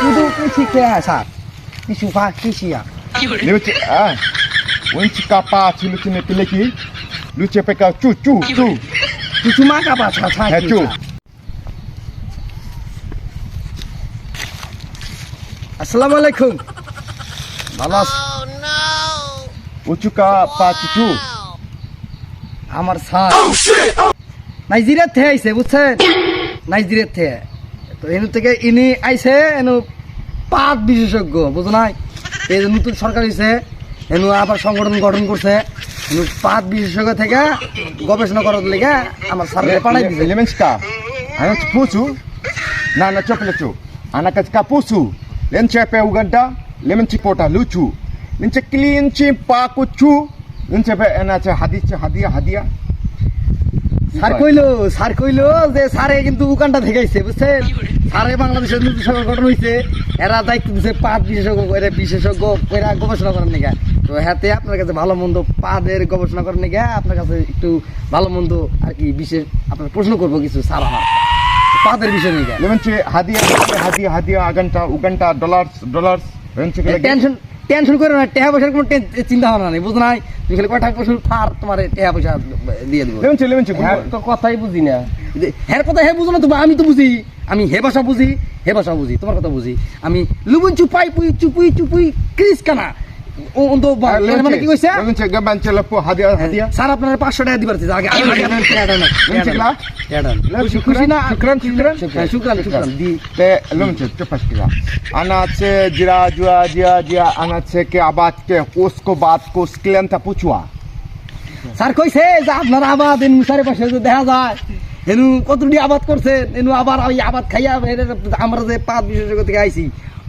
kudu kisi kaya sa. Kisu fa kisi ya. Lucu Unci kapa lucu ni piliki. Lucu peka cu. Cucu maka apa sa Cu. Assalamualaikum. Balas Ucu kapa cucu. আমার sir Nigeria থেকে আইছে বুঝছেন Nigeria থেকে তো এনু থেকে ইনি আইছে এনু পাট বিশেষজ্ঞ বুঝো নাই এই যে নতুন সরকার হইছে এনু আবার সংগঠন গঠন করছে এনু পাট বিশেষজ্ঞ থেকে গবেষণা করার লেগে আমার স্যারকে পাঠাই দিছে Lemenska. Anak pusu. Nana coklat. Anak kapusu. Lence pe Uganda. Lemenci pota lucu. Lence clean pakucu. Lence pe enak hadiah. Sir কইলো যে স্যারে কিন্তু উগান্ডা থেকে আইছে বুঝছেন স্যারে বাংলাদেশের নতুন সরকার গঠন হইছে এরা দায়িত্ব দিছে পাট বিশেষজ্ঞ কইরা গবেষণা করার নিগা তো হাতে আপনার কাছে ভালো মন্দ পাদের গবেষণা করার নিগা আপনার কাছে একটু ভালো মন্দ আর কি বিশেষ আপনার প্রশ্ন করবো কিছু স্যার আমার পাদের বিষয় নিগা Lemenci hadiah Uganda dollars. Lence ke tension করে না টাকা পয়সার কোনো চিন্তা ভাবনা নেই বুঝো নাই তুমি খালি কয়টা পয়সা ফার তোমার টাকা পয়সা দিয়ে দেবো Lemenci. তো কথাই বুঝি না হ্যাঁ কথা হে বুঝো না তুমি আমি তো বুঝি আমি হে ভাষা বুঝি তোমার কথা বুঝি আমি লুবুন চুপুই ক্রিস কানা মানে কি কইছে Lemenci gaban celapo hadiah. Sir আপনার 500 টাকা দিবার দিতে আগে শুকরান দি Te Lemenci cepat kira. Anak se jira anak se ke abad ke usko baat ko sklen ta puchua. Sir কইছে যে আপনার আবাদ এনু সারে পাশে যে দেখা যায় এনু কতটি আবাদ করছেন এনু আবার ওই আবাদ খাইয়া আমরা যে পাত বিশেষজ্ঞ থেকে আইছি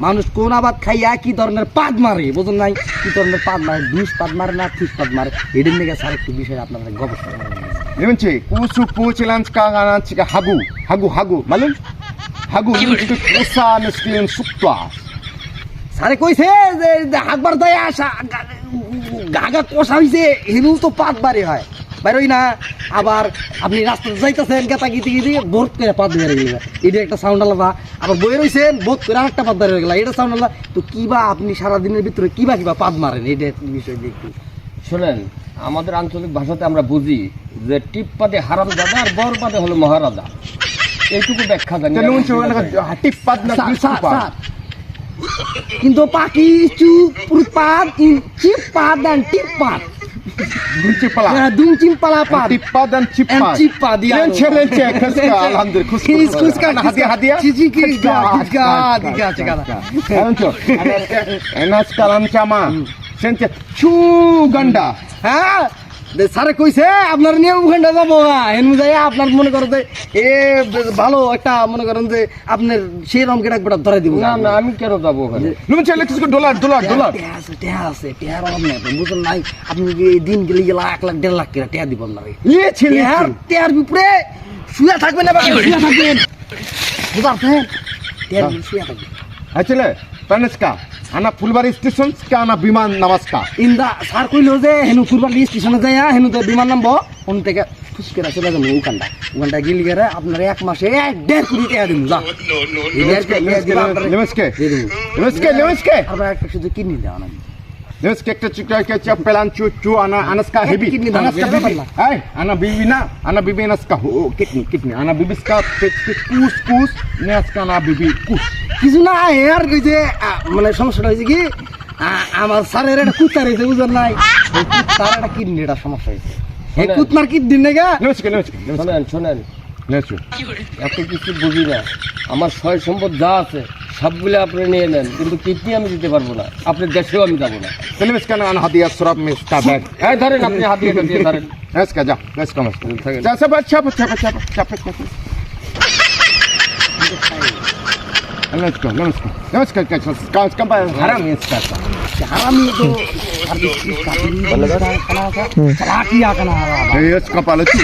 মানুষ কোন আবাদ খাইয়া কি ধরনের পাত মারে বুঝুন নাই কি ধরনের পাত মারে দুষ পাত মারে না ঠিক পাত মারে এদের নিয়ে স্যার একটু বিষয় আপনাদের গবেষণা করেন Lemenci kusu puchilan ka anak se hagu. Malum? Hagu itu kusa na sklen sukta. স্যারে কইছে যে হাকবার দায় আসা গাগা কষা হইছে হেনু তো পাত বাড়ি হয় বাইরই না আবার আপনি রাস্তাতে যাইতেছেন গেতা গিতে বোর্ড করে পাত বেড়ে গেল এটা একটা সাউন্ড আলাদা আবার বই রইছেন বোধ করে আরেকটা পাত বেড়ে গেল এটা সাউন্ড আলাদা তো কিবা আপনি সারাদিনের ভিতরে কিবা পাত মারেন এটা বিষয় দেখি শোনেন আমাদের আঞ্চলিক ভাষাতে আমরা বুঝি যে টিপ পাদে হারাম দাদা আর বর পাদে হলো মহারাজা এইটুকু ব্যাখ্যা জানি Te Lemenci hatip pad na sir কিন্তু পাকি পাত চিপ পাত dan টিপ পাত Kunci pala. দুম চিম্পালা পাত Tippa dan cippa. Cippa dia. Lence kaska alhamdulillah Kuska hadiah. Cici kiska cekala. Anco. Enas kalam chama. Sente chu ganda. হ্যাঁ স্যারে কইছে আপনার নিয়ে ওখানটা যাবো হেনু যাই আপনার মনে করেন যে এ ভালো একটা মনে করেন যে আপনার সেই রমকে একবার ধরে দিব না আমি কেন যাবো ওখানে Lemenci lekisko dollar. টেহার অভাব নেই বুঝলেন নাই আপনি এই দিন গেলে গেলা 1 লাখ 1.5 লাখ করে টেহা দিব না Lieci. টেহার বিপরে শুয়ে থাকবেন না শুয়ে থাকবেন বুঝাচ্ছেন টেহার শুয়ে থাকবেন Acele Paneska. Anak Fulbari station ka anak biman namaska. ইন্দা স্যার কইলো যে হেনু ফুরবাল স্টেশনে যাইয়া হেনু তো বিমান নামবো ওন থেকে ফুসকেরা চলে যাবো ওখানটা গিলি গেলে আপনার 1 মাসে 1.5 কোটি টাকা দিন যা Lemenci. আবার একটা শুধু কিডনি দেওয়া না Lemenci ekta chukra ke pelan cu anaska heavy. Kidney dalam, Anaska kidney bibi. dalam. Hai, anak bibi na. Anak bibi naska kidney. Anak bibi ska kus. Naska anak bibi kus. কিছু না আর কই যে মানে সমস্যাটা হয়েছে কি আমার স্যারের একটা কুত্তা রয়েছে বুঝলেন নাই তার একটা কিডনিটা সমস্যা হয়েছে এই কুত্তার কিডনি নেগা Lemenci. শোনেন Lemenci. এত কিছু বুঝি না আমার সয় সম্পদ যা আছে সবগুলো আপনি নিয়ে নেন কিন্তু কিডনি আমি দিতে পারবো না আপনার দেশেও আমি যাবো না Lemenci kana anak hadiah surab miska bag. এই ধরেন আপনি হাতিয়ে দিয়ে ধরেন Lemenci ja. Lemenci. Ja sabar cepat. Lemenci. Kampai haram miska. হারামি তো সার্ভিস কাটি খানা চালাকি আকানা Yes, kepala cu.